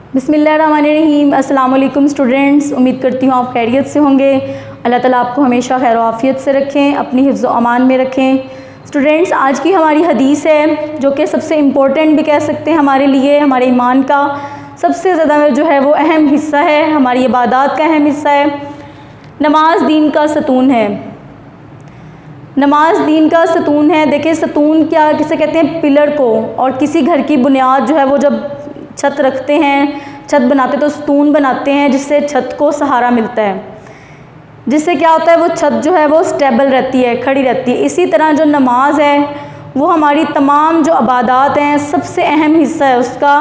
बिस्मिल्लाहिर्रहमानिर्रहीम। अस्सलाम वालेकुम स्टूडेंट्स, उम्मीद करती हूँ आप खैरियत से होंगे। अल्लाह ताला आपको हमेशा खैर आफ़ियत से रखें, अपनी हिफ्ज़ व अमान में रखें। स्टूडेंट्स, आज की हमारी हदीस है जो कि सबसे इम्पोर्टेंट भी कह सकते हैं हमारे लिए, हमारे ईमान का सबसे ज़्यादा जो है वो अहम हिस्सा है, हमारी इबादत का अहम हिस्सा है। नमाज दीन का सतून है। नमाज दीन का सतून है। देखिए सतून क्या किसे कहते हैं? पिलर को। और किसी घर की बुनियाद जो है वो जब छत रखते हैं, छत बनाते तो सतून बनाते हैं जिससे छत को सहारा मिलता है, जिससे क्या होता है वो छत जो है वो स्टेबल रहती है, खड़ी रहती है। इसी तरह जो नमाज है वो हमारी तमाम जो इबादत हैं सबसे अहम हिस्सा है उसका।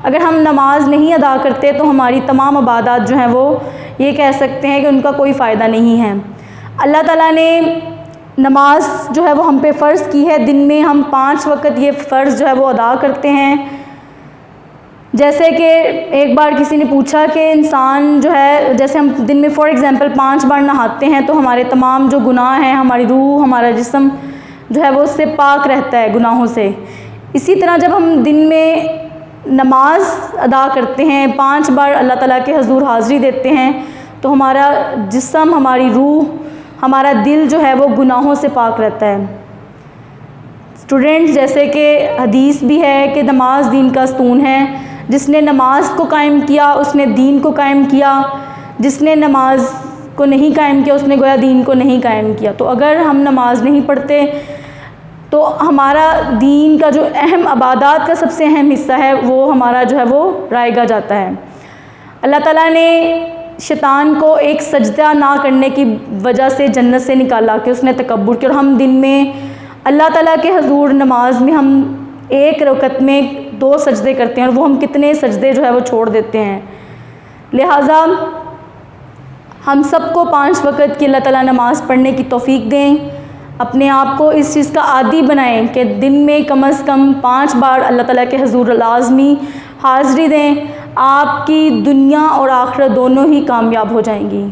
अगर हम नमाज नहीं अदा करते तो हमारी तमाम इबादत जो हैं वो ये कह सकते हैं कि उनका कोई फ़ायदा नहीं है। अल्लाह ताला ने नमाज जो है वो हम पे फ़र्ज़ की है। दिन में हम 5 वक़्त ये फ़र्ज़ जो है वो अदा करते हैं। जैसे कि एक बार किसी ने पूछा कि इंसान जो है, जैसे हम दिन में फॉर एग्ज़ाम्पल 5 बार नहाते हैं तो हमारे तमाम जो गुनाह हैं, हमारी रूह, हमारा जिस्म जो है वो उससे पाक रहता है गुनाहों से। इसी तरह जब हम दिन में नमाज अदा करते हैं, 5 बार अल्लाह ताला के हज़ूर हाज़िरी देते हैं, तो हमारा जिस्म, हमारी रूह, हमारा दिल जो है वो गुनाहों से पाक रहता है। स्टूडेंट्स, जैसे कि हदीस भी है कि नमाज दीन का सतून है। जिसने नमाज को कायम किया उसने दीन को कायम किया, जिसने नमाज को नहीं कायम किया उसने गोया दीन को नहीं कायम किया। तो अगर हम नमाज नहीं पढ़ते तो हमारा दीन का जो अहम इबादत का सबसे अहम हिस्सा है वो हमारा जो है वो रायगा जाता है। अल्लाह ताला ने शैतान को एक सजदा ना करने की वजह से जन्नत से निकाला कि उसने तकब्बुर किया। और हम दिन में अल्लाह ताला के हजूर नमाज में हम एक रकत में 2 सजदे करते हैं और वो हम कितने सजदे जो है वो छोड़ देते हैं। लिहाजा हम सबको 5 वक़्त की अल्लाह ताला नमाज़ पढ़ने की तौफ़ीक दें। अपने आप को इस चीज़ का आदी बनाएं कि दिन में कम से कम 5 बार अल्लाह ताला के हजूर लाज़मी हाज़िरी दें। आपकी दुनिया और आखिरत दोनों ही कामयाब हो जाएंगी।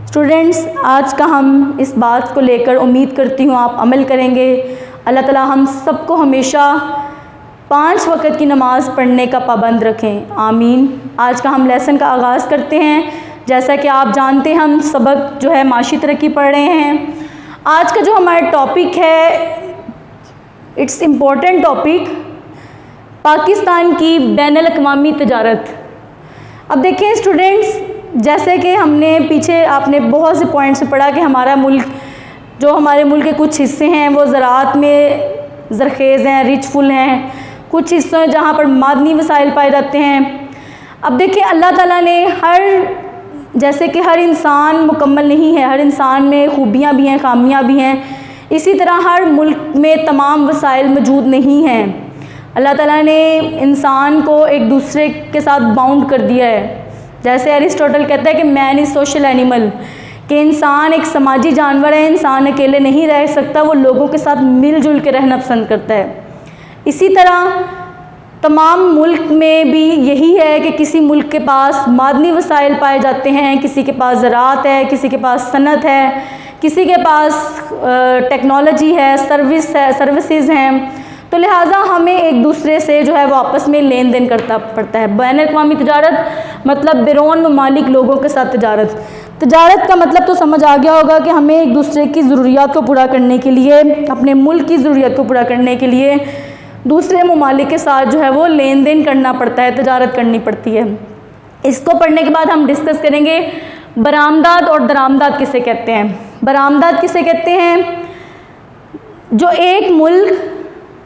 स्टूडेंट्स, आज का हम इस बात को लेकर उम्मीद करती हूँ आप अमल करेंगे। अल्लाह ताला हम सबको हमेशा 5 वक़्त की नमाज़ पढ़ने का पाबंद रखें, आमीन। आज का हम लेसन का आगाज़ करते हैं। जैसा कि आप जानते हैं हम सबक जो है माशी तरक्की पढ़ रहे हैं। आज का जो हमारा टॉपिक है, इट्स इम्पोर्टेंट टॉपिक, पाकिस्तान की बैनुल-अक़वामी तजारत। अब देखें स्टूडेंट्स, जैसे कि हमने पीछे आपने बहुत से पॉइंट्स में पढ़ा कि हमारा मुल्क, जो हमारे मुल्क के कुछ हिस्से हैं वो ज़राअत में ज़रख़ेज़ हैं, रिचफुल हैं, कुछ हिस्सों हैं जहाँ पर मादनी वसाइल पाए जाते हैं। अब देखिए अल्लाह ताला ने जैसे कि हर इंसान मुकम्मल नहीं है, हर इंसान में खूबियाँ भी हैं, खामियाँ भी हैं। इसी तरह हर मुल्क में तमाम वसाइल मौजूद नहीं हैं। अल्लाह ताला ने इंसान को एक दूसरे के साथ बाउंड कर दिया है। जैसे एरिस्टोटल कहता है कि मैन इज़ सोशल एनिमल, कि इंसान एक समाजी जानवर है, इंसान अकेले नहीं रह सकता, वो लोगों के साथ मिलजुल के रहना पसंद करता है। इसी तरह तमाम मुल्क में भी यही है कि किसी मुल्क के पास मादनी वसाइल पाए जाते हैं, किसी के पास ज़राअत है, किसी के पास सनत है, किसी के पास टेक्नोलॉजी है, सर्विसेज हैं। तो लिहाजा हमें एक दूसरे से जो है वो आपस में लेन देन करता पड़ता है। बैनुल-अक़वामी तजारत मतलब बैरून ममालिक लोगों के साथ तजारत। तजारत का मतलब तो समझ आ गया होगा कि हमें एक दूसरे की ज़रूरियात को पूरा करने के लिए, अपने मुल्क की ज़रूरियात को पूरा करने के लिए दूसरे ममालिक के साथ जो है वो लेन देन करना पड़ता है, तजारत करनी पड़ती है। इसको पढ़ने के बाद हम डिस्कस करेंगे बरामदात और दरामदात किसे कहते हैं। बरामदात किसे कहते हैं? जो एक मुल्क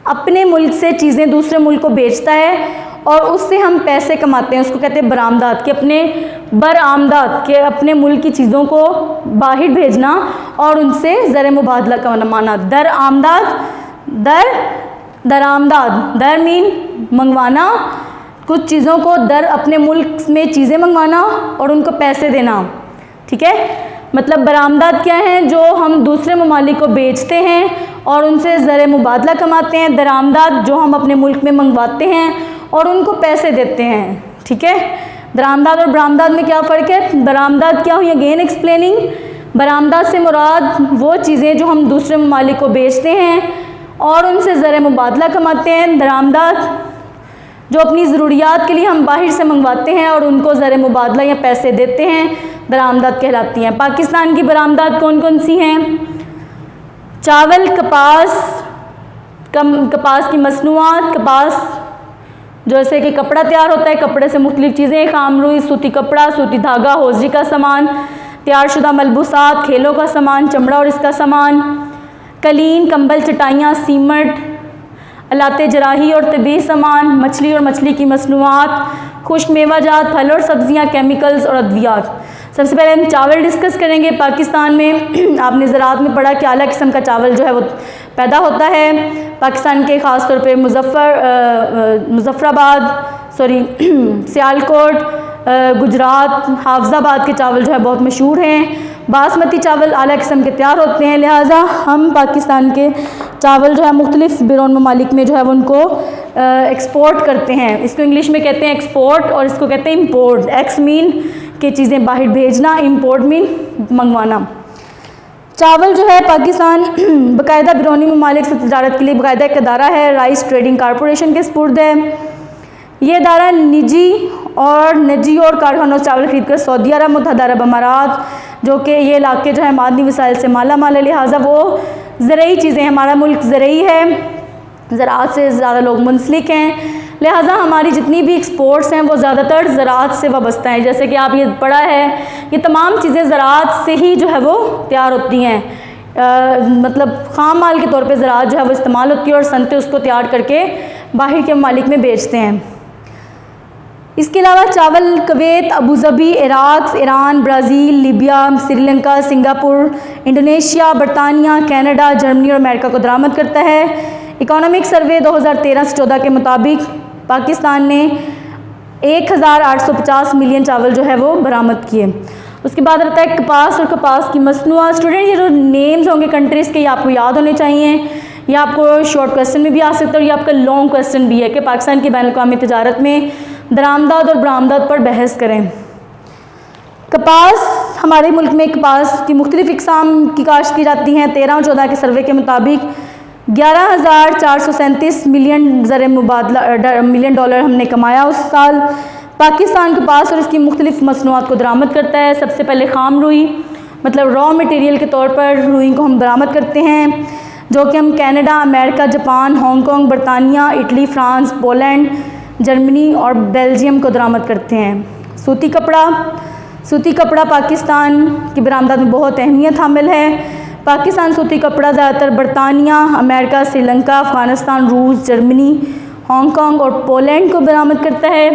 अपने मुल्क से चीज़ें दूसरे मुल्क को बेचता है और उससे हम पैसे कमाते हैं, उसको कहते हैं बरामदात। कि अपने बरामदात के अपने मुल्क की चीज़ों को बाहर भेजना और उनसे ज़र मुबादला कमाना। दरामदात, दर मीन मंगवाना, कुछ चीज़ों को दर अपने मुल्क में चीज़ें मंगवाना और उनको पैसे देना। ठीक है, मतलब बरामदात क्या है? जो हम दूसरे ममालिक को बेचते हैं और उनसे ज़र मुबादला कमाते हैं। दरामदात जो हम अपने मुल्क में मंगवाते हैं और उनको पैसे देते हैं। ठीक है, दरामदात और बरामदात में क्या फ़र्क है? बरामदात क्या हुई? Again explaining. बरामदात से मुराद वो चीज़ें जो हम दूसरे ममालिक को बेचते हैं और उनसे ज़र मुबादला कमाते हैं। दरामदात जो अपनी ज़रूरियात के लिए हम बाहर से मंगवाते हैं और उनको ज़र मुबादला या पैसे देते हैं, बरामदात कहलाती हैं। पाकिस्तान की बरामदात कौन कौन सी हैं? चावल, कपास की मसनूआत, कपास जैसे कि कपड़ा तैयार होता है, कपड़े से मुख्तलिफ चीज़ें, खामरुई, सूती कपड़ा, सूती धागा, हौजरी का सामान, तैयारशुदा मलबूसात, खेलों का सामान, चमड़ा और इसका सामान, कलीन, कंबल, चटाइयाँ, सीमेंट, अलाते जराही और तिबी सामान, मछली और मछली की मसनूआत, खुश्क मेवाजात, फल और सब्जियाँ, केमिकल्स और अद्वियात। सबसे पहले हम चावल डिस्कस करेंगे। पाकिस्तान में आपने ज़राअत में पढ़ा कि आला किस्म का चावल जो है वो पैदा होता है। पाकिस्तान के ख़ास तौर पे सियालकोट, गुजरात, हाफजाबाद के चावल जो है बहुत मशहूर हैं। बासमती चावल आला किस्म के तैयार होते हैं, लिहाजा हम पाकिस्तान के चावल जो है मुख्तलिफ बैरून ममालिक में जो है वो उनको एक्सपोर्ट करते हैं। इसको इंग्लिश में कहते हैं एक्सपोर्ट और इसको कहते हैं इम्पोर्ट। एक्स मीन कि चीज़ें बाहर भेजना, इम्पोर्ट मीन मंगवाना। चावल जो है पाकिस्तान बाकायदा बैरूनी ममालिक से तजारत के लिए बाकायदा एक अदारा है, राइस ट्रेडिंग कॉरपोरेशन के सपुर्द है। ये अदारा निजी और कारखानों से चावल खरीद कर सऊदी अरब, मुत्तहदा अरब अमारात, जो कि ये इलाके जो है मादनी वसाइल से माला माल है, लिहाजा वो ज़रूरी चीज़ें, हमारा मुल्क ज़रूरी है, ज़राअत से ज़्यादा लोग मुंसलिक हैं, लिहाजा हमारी जितनी भी एक्सपोर्ट्स हैं वो ज़्यादातर ज़राअत से वाबस्ता हैं। जैसे कि आप ये पढ़ा है, ये तमाम चीज़ें ज़राअत से ही जो है वो तैयार होती हैं। मतलब ख़ाम माल के तौर पे ज़राअत जो है वो इस्तेमाल होती है और सनते उसको तैयार करके बाहर के ममालिक में बेचते हैं। इसके अलावा चावल Kuwait, Abu Dhabi, Iraq, Iran, Brazil, Libya, Sri Lanka, Singapore, Indonesia, बरतानिया, कनाडा, जर्मनी और अमेरिका को दरामद करता है। इकोनॉमिक सर्वे 2013 से 14 के मुताबिक पाकिस्तान ने 1850 मिलियन चावल जो है वो बरामद किए। उसके बाद रहता है कपास और कपास की मसनूआत। स्टूडेंट, ये जो नेम्स होंगे कंट्रीज़ के, ये आपको याद होने चाहिए। ये आपको शॉर्ट क्वेश्चन में भी आ सकता है और ये आपका लॉन्ग क्वेश्चन भी है कि पाकिस्तान की बैनुल-अक़वामी तिजारत में दरामदात और बरामदात पर बहस करें। कपास, हमारे मुल्क में कपास की मुख्तलिफ इक़साम की काश्त की जाती हैं। 13 और 14 के सर्वे के मुताबिक 11,437 मिलियन ज़र मुबादला मिलियन डॉलर हमने कमाया उस साल। पाकिस्तान कपास और इसकी मुख्तलिफ मसनूआत को दरामद करता है। सबसे पहले खाम रुई, मतलब रॉ मटेरियल के तौर पर रुई को हम बरामद करते हैं, जो कि हम कनाडा, अमेरिका, जापान, हांगकॉन्ग, बरतानिया, इटली, फ्रांस, पोलैंड, जर्मनी और बेल्जियम को दरामद करते हैं। सूती कपड़ा पाकिस्तान की बरामदात में बहुत अहमियत हामिल है। पाकिस्तान सूती कपड़ा ज़्यादातर बरतानिया, अमेरिका, श्रीलंका, अफ़गानिस्तान, रूस, जर्मनी, हांगकॉन्ग और पोलैंड को बरामद करता है।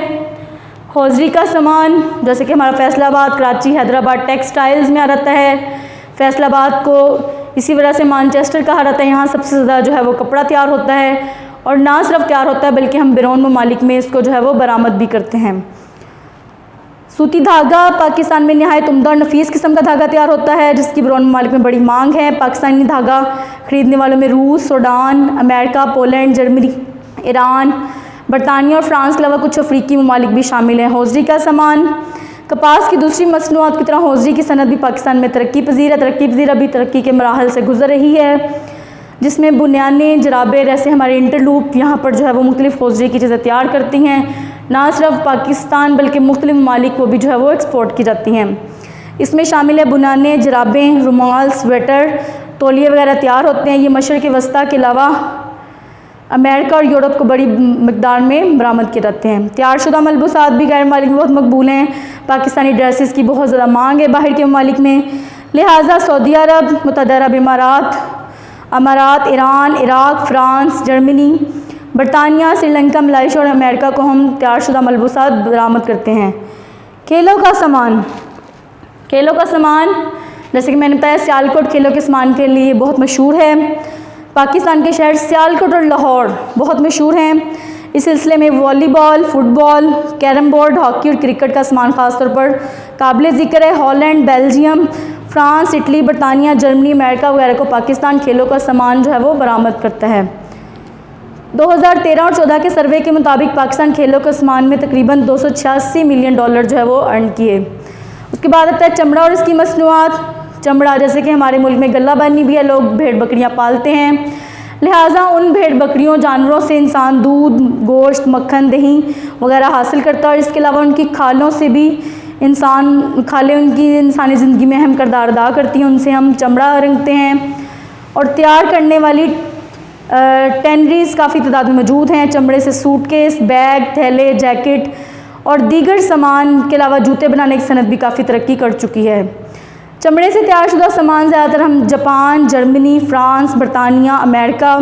हौजरी का सामान, जैसे कि हमारा फैसलाबाद, कराची, हैदराबाद टेक्सटाइल्स में आ रहता है। फैसलाबाद को इसी वजह से मैनचेस्टर कहा जाता है, यहाँ सबसे ज़्यादा जो है वो कपड़ा तैयार होता है और ना सिर्फ तैयार होता है बल्कि हम बैरून ममालिक में इसको जो है वो बरामद भी करते हैं। सूती धागा, पाकिस्तान में नहायत उम्दा और नफीस किस्म का धागा तैयार होता है जिसकी बैरून ममालिक में बड़ी मांग है। पाकिस्तानी धागा खरीदने वालों में रूस, Sudan, America, Poland, Germany, Iran, बरतानिया और फ्रांस के अलावा कुछ अफ्रीकी ममालिक भी शामिल हैं। हौजरी का सामान, कपास की दूसरी मसनूआत की तरह हौजरी की सनत भी पाकिस्तान में तरक्की पजीर है। तरक्की पजीर अभी तरक्की के मराहल से गुजर रही है, जिसमें बुनियाने, जराबे जैसे हमारे इंटरलूप यहाँ पर जो है वो मुख्तलिफ हौजरी की चीज़ें तैयार करती हैं। ना सिर्फ पाकिस्तान बल्कि मुख्तलिफ ममालिक को भी जो है वो एक्सपोर्ट की जाती हैं। इसमें शामिल है बुनाने, जराबें, रुमाल, स्वेटर, तौलिए वगैरह तैयार होते हैं। ये मशरक़ वस्ता के अलावा अमेरिका और यूरोप को बड़ी मकदार में बरामद किए जाते हैं। तैयारशुदा मलबूसात भी गैर ममालिक में बहुत मकबूल हैं। पाकिस्तानी ड्रेसेस की बहुत ज़्यादा मांग है बाहर के ममालिक में, लिहाजा सऊदी अरब, मुत्तहदा अरब अमारात, ईरान, इराक, फ्रांस, जर्मनी, बरतानिया, श्रीलंका, मलेशिया और अमेरिका को हम तैयारशुदा मलबूसात बरामद करते हैं। खेलों का सामान जैसे कि मैंने बताया, सियालकोट खेलों के सामान के लिए बहुत मशहूर है। पाकिस्तान के शहर सियालकोट और लाहौर बहुत मशहूर हैं। इस सिलसिले में volleyball, football, carrom board, hockey और क्रिकेट का सामान ख़ास तौर पर काबिल ज़िक्र है। हॉलैंड, बेल्जियम, फ्रांस, इटली, बरतानिया, जर्मनी, अमेरिका वगैरह को पाकिस्तान खेलों का सामान जो है वो बरामद करता है। 2013 और 14 के सर्वे के मुताबिक पाकिस्तान खेलों के सामान में तकरीबन 286 मिलियन डॉलर जो है वो अर्न किए। उसके बाद आता है चमड़ा और इसकी मसनूआत। चमड़ा जैसे कि हमारे मुल्क में गल्ला बानी भी है, लोग भेड़ बकरियां पालते हैं। लिहाजा उन भेड़ बकरियों जानवरों से इंसान दूध, गोश्त, मक्खन, दही वगैरह हासिल करता है और इसके अलावा उनकी खालों से भी खालें उनकी इंसानी ज़िंदगी में अहम किरदार अदा करती हैं। उनसे हम चमड़ा रंगते हैं और तैयार करने वाली टैनरीज काफ़ी तादाद में मौजूद हैं। चमड़े से सूटकेस, बैग, थैले, जैकेट और दीगर सामान के अलावा जूते बनाने की सनत भी काफ़ी तरक्की कर चुकी है। चमड़े से तैयारशुदा सामान ज़्यादातर हम जापान, जर्मनी, फ्रांस, बरतानिया, अमेरिका,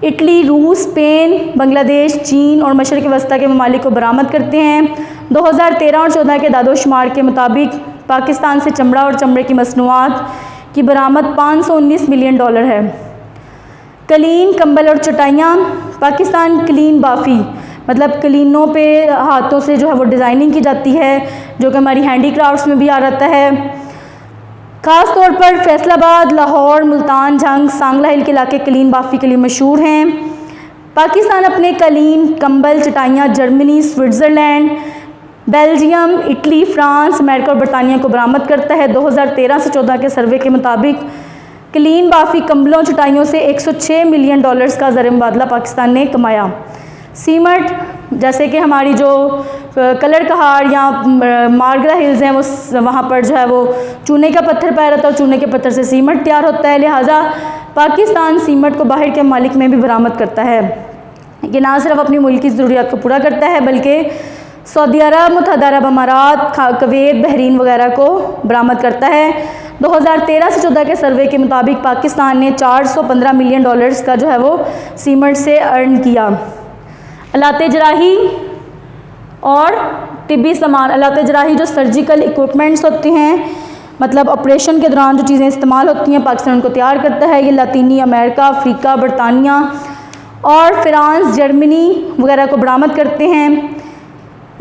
इटली, रूस, स्पेन, बांग्लादेश, चीन और मशरक़ वस्ती के ममालिक को बरामद करते हैं। 2013 और 14 के दादोशुमार के मुताबिक पाकिस्तान से चमड़ा और चमड़े की मसनूआत की बरामद $519 मिलियन है। कलीन, कंबल और चटाइयाँ। पाकिस्तान कलीन बाफ़ी मतलब कलीनों पे हाथों से जो है वो डिज़ाइनिंग की जाती है, जो कि हमारी हैंडी क्राफ्ट्स में भी आ रहता है। ख़ास तौर पर फैसलाबाद, लाहौर, मुल्तान, झंग, सांगला हिल के इलाके कलीन बाफ़ी के लिए मशहूर हैं। पाकिस्तान अपने कलीन, कंबल, चटाइयाँ Germany, Switzerland, Belgium, Italy, France, America और बरतानिया को बरामद करता है। 2013 से 14 के सर्वे के मुताबिक कलीन बाफ़ी कंबलों चटाइयों से $106 मिलियन का ज़र मुबादला पाकिस्तान ने कमाया। सीमट, जैसे कि हमारी जो कलर कहार या मारगरा हिल्स हैं, वो वहाँ पर जो है वो चूने का पत्थर पाया जाता है और चूने के पत्थर से सीमट तैयार होता है। लिहाजा पाकिस्तान सीमट को बाहर के ममालिक में भी बरामद करता है। ये ना सिर्फ अपनी मुल्क की ज़रूरियात को पूरा करता है बल्कि सऊदी अरब, मुत्तहदा अरब अमारात, कुवैत, बहरीन वगैरह को बरामद करता है। 2013 से 14 के सर्वे के मुताबिक पाकिस्तान ने $415 मिलियन का जो है वो सीमट से अर्न किया। आलात जराही और तिब्बी सामान। आलात जराही जो सर्जिकल इक्विपमेंट्स होते हैं, मतलब ऑपरेशन के दौरान जो चीज़ें इस्तेमाल होती हैं, पाकिस्तान उनको तैयार करता है। ये लातीनी अमेरिका, अफ्रीका, बरतानिया और फ्रांस, जर्मनी वगैरह को बरामद करते हैं।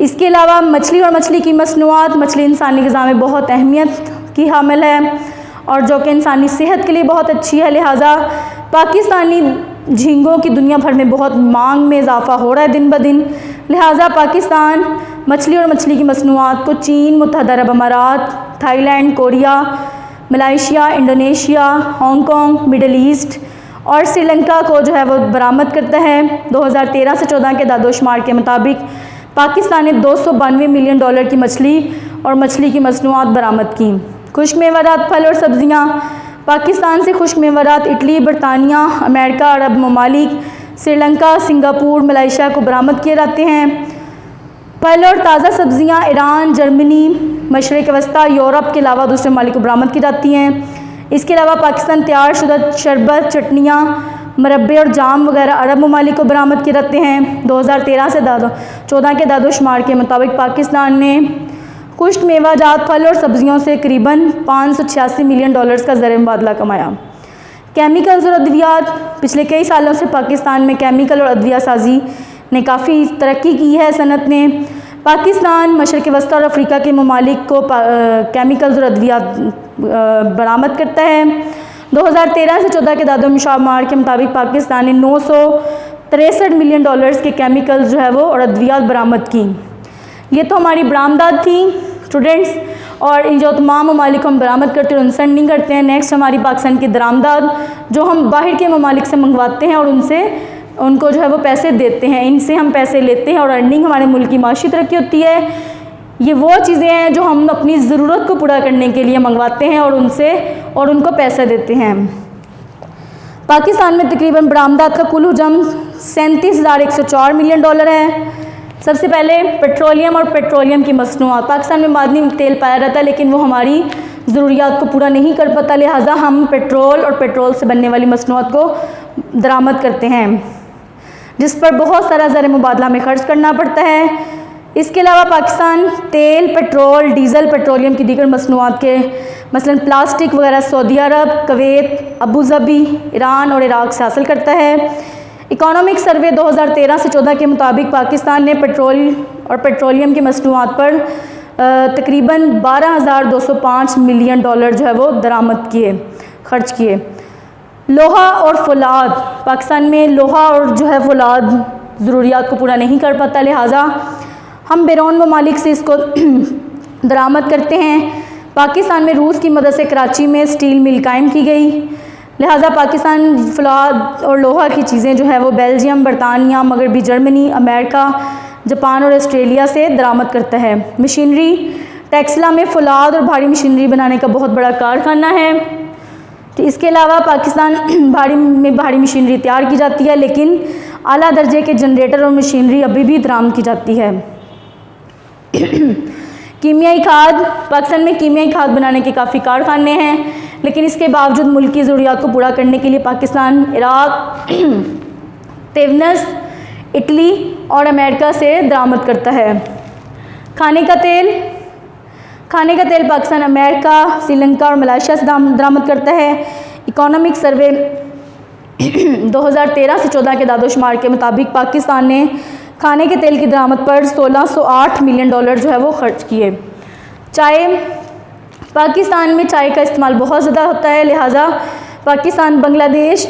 इसके अलावा मछली और मछली की मसनूआत। मछली इंसानी ग़िज़ा में बहुत अहमियत की हामिल है और जो कि इंसानी सेहत के लिए बहुत अच्छी है। लिहाजा पाकिस्तानी झींगों की दुनिया भर में बहुत मांग में इजाफ़ा हो रहा है दिन ब दिन। लिहाजा पाकिस्तान मछली और मछली की मसनूआत को चीन, मुत्तहदा अरब अमारात, Thailand, Korea, Malaysia, Indonesia, Hong Kong, middle east और श्रीलंका को जो है वो बरामद करता है। 2013 से 14 के दादोशुमार के मुताबिक पाकिस्तान ने $292 मिलियन की मछली और मछली की मसनूआत बरामद की। खुश्क मेवाजात, फल और सब्ज़ियाँ। पाकिस्तान से खुश्क मेवाजात इटली, बरतानिया, अमेरिका, अरब ममालिक, श्रीलंका, सिंगापुर, मलेशिया को बरामद किए जाते हैं। फल और ताज़ा सब्ज़ियाँ ईरान, जर्मनी, मशरक़ वस्ती, यूरोप के अलावा दूसरे ममालिक को बरामद की जाती हैं। इसके अलावा पाकिस्तान तैयारशुदा शरबत, चटनियाँ, मरब्बे और जाम वगैरह अरब ममालिक को बरामद किए जाते हैं। 2013 से 14 के दादोशुमार के मुताबिक पाकिस्तान ने खुश्क मेवाजात, फल और सब्ज़ियों से करीबन $586 मिलियन का ज़र मुबादला कमाया। केमिकल्स और अद्वियात। पिछले कई सालों से पाकिस्तान में केमिकल और अद्विया साजी ने काफ़ी तरक्की की है। सनत ने पाकिस्तान मशरक़ वस्ती और अफ्रीका के ममालिक को केमिकल्स और अद्वियात बरामद करता है। 2013 से 14 के दादोशुमार के मुताबिक पाकिस्तान ने $963 मिलियन के केमिकल्स जो है वो और अद्वियात बरामद की। ये तो हमारी बरामदात थी स्टूडेंट्स, और इन जो तमाम ममालिक हम बरामद करते हैं उनसे अर्निंग करते हैं। नेक्स्ट हमारी पाकिस्तान की दरामदात, जो हम बाहर के ममालिक से मंगवाते हैं और उनको जो है वो पैसे देते हैं, इनसे हम पैसे लेते हैं और अर्निंग हमारे मुल्क की माशी तरक्की होती है। ये वो चीज़ें हैं जो हम अपनी ज़रूरत को पूरा करने के लिए मंगवाते हैं और उनको पैसे देते हैं। पाकिस्तान में तकरीबन बरामदात का कुल हुजम $37,104 मिलियन है। सबसे पहले पेट्रोलियम और पेट्रोलियम की मसनूआत। पाकिस्तान में मादनी तेल पाया जाता है लेकिन वो हमारी ज़रूरियात को पूरा नहीं कर पाता, लिहाजा हम पेट्रोल और पेट्रोल से बनने वाली मसनूआत को दरामद करते हैं, जिस पर बहुत सारा ज़र मुबादला में ख़र्च करना पड़ता है। इसके अलावा पाकिस्तान तेल, पेट्रोल, डीज़ल, पेट्रोलियम की दीगर मसनूआत के मसलन प्लास्टिक वगैरह सऊदी अरब, कुवैत, अबू धाबी, ईरान और इराक़ से हासिल करता है। इकोनॉमिक सर्वे 2013 से 14 के मुताबिक पाकिस्तान ने पेट्रोल और पेट्रोलियम की मसनूआत पर तकरीबन $12,205 मिलियन जो है वो दरामद किए, खर्च किए। लोहा और फौलाद। पाकिस्तान में लोहा और जो है फौलाद ज़रूरियात को पूरा नहीं कर पाता, लिहाजा हम बैरून ममालिक से इसको दरामद करते हैं। पाकिस्तान में रूस की मदद से कराची में स्टील मिल कायम की गई। लिहाजा पाकिस्तान फौलाद और लोहा की चीज़ें जो है वो बेल्जियम, बरतानिया, मगरबी जर्मनी, अमेरिका, जापान और ऑस्ट्रेलिया से दरामद करता है। मशीनरी, टेक्सला में फौलाद और भारी मशीनरी बनाने का बहुत बड़ा कारखाना है। तो इसके अलावा पाकिस्तान भारी मशीनरी तैयार की जाती है, लेकिन आला दर्जे के जनरेटर और मशीनरी अभी भी दरामद की जाती है। कीमियाई खाद, पाकिस्तान में कीमियाई खाद बनाने के काफ़ी कारखाने हैं, लेकिन इसके बावजूद मुल्क की ज़रूरियात को पूरा करने के लिए पाकिस्तान इराक, तिब्नस, इटली और अमेरिका से दरामद करता है। खाने का तेल पाकिस्तान अमेरिका, श्रीलंका और मलेशिया से दरामद करता है। इकोनॉमिक सर्वे 2013 से 14 के दादोशुमार के मुताबिक पाकिस्तान ने खाने के तेल की दरामद पर $1608 मिलियन जो है वो खर्च किए। चाय, पाकिस्तान में चाय का इस्तेमाल बहुत ज़्यादा होता है, लिहाजा पाकिस्तान बांग्लादेश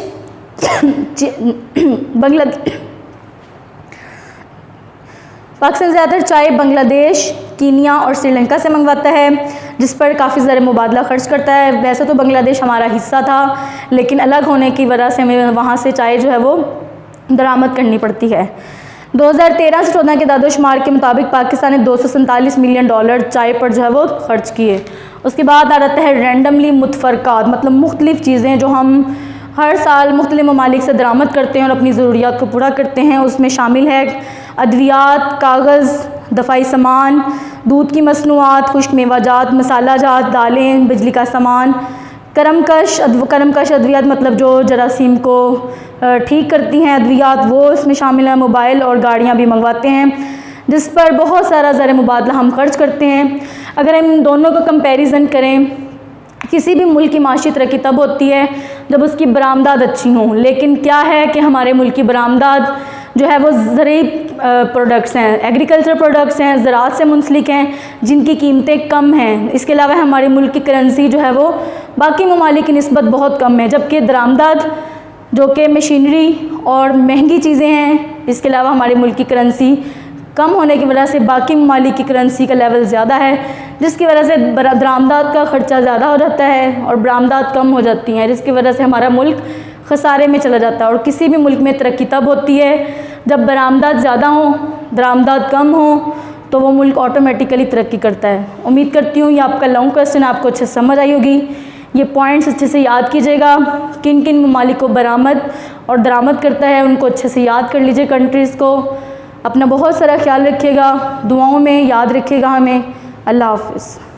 पाकिस्तान ज़्यादातर चाय बांग्लादेश, कीनिया और श्रीलंका से मंगवाता है, जिस पर काफ़ी ज़्यादा मुबादला खर्च करता है। वैसे तो बांग्लादेश हमारा हिस्सा था, लेकिन अलग होने की वजह से हमें वहाँ से चाय जो है वो दरामद करनी पड़ती है। 2013 से 14 के दादोशुमार के मुताबिक पाकिस्तान ने $247 मिलियन चाय पर जो है वो खर्च किए। उसके बाद आ जाता है रैंडमली मुतफरकात, मतलब मुख्तलिफ़ चीज़ें जो हम हर साल मुख्तलिफ़ ममालिक से दरामद करते हैं और अपनी ज़रूरियात को पूरा करते हैं। उसमें शामिल है अद्वियात, कागज़, दफ़ाई सामान, दूध की मसनूआत, खुश्क मेवाजात, मसाला जात, दालें, बिजली का सामान, करमकश अद्वियात मतलब जो जरासीम को ठीक करती हैं अद्वियात, वो इसमें शामिल है। मोबाइल और गाड़ियाँ भी मंगवाते हैं, जिस पर बहुत सारा ज़र मुबादला हम खर्च करते हैं। अगर हम इन दोनों का कंपैरिजन करें, किसी भी मुल्क की माशी तरक्की तब होती है जब उसकी बरामदात अच्छी हों, लेकिन क्या है कि हमारे मुल्क की बरामदात जो है वो ज़रूरी प्रोडक्ट्स हैं, एग्रीकल्चर प्रोडक्ट्स हैं, ज़राअत से मुंसलिक हैं, जिनकी कीमतें कम हैं। इसके अलावा हमारे मुल्क की करेंसी जो है वो बाकी ममालिक की निस्बत बहुत कम है, जबकि दरामदात जो कि मशीनरी और महंगी चीज़ें हैं, इसके अलावा हमारे मुल्क की करेंसी कम होने की वजह से बाकी ममालिक की करेंसी का लेवल ज़्यादा है, जिसकी वजह से दरामदात का ख़र्चा ज़्यादा हो जाता है और बरामदात कम हो जाती हैं, जिसकी वजह से हमारा मुल्क खसारे में चला जाता है। और किसी भी मुल्क में तरक्की तब होती है जब बरामदात ज़्यादा हों, दरामदात कम हों, तो वो मुल्क ऑटोमेटिकली तरक्की करता है। उम्मीद करती हूँ ये आपका लॉन्ग क्वेश्चन आपको अच्छे से समझ आई होगी। ये पॉइंट्स अच्छे से याद कीजिएगा, किन किन ममालिक को बरामद और दरामद करता है उनको अच्छे से याद कर लीजिए कंट्रीज़ को। अपना बहुत सारा ख्याल रखिएगा, दुआओं में याद रखिएगा हमें। अल्लाह हाफ़िज़।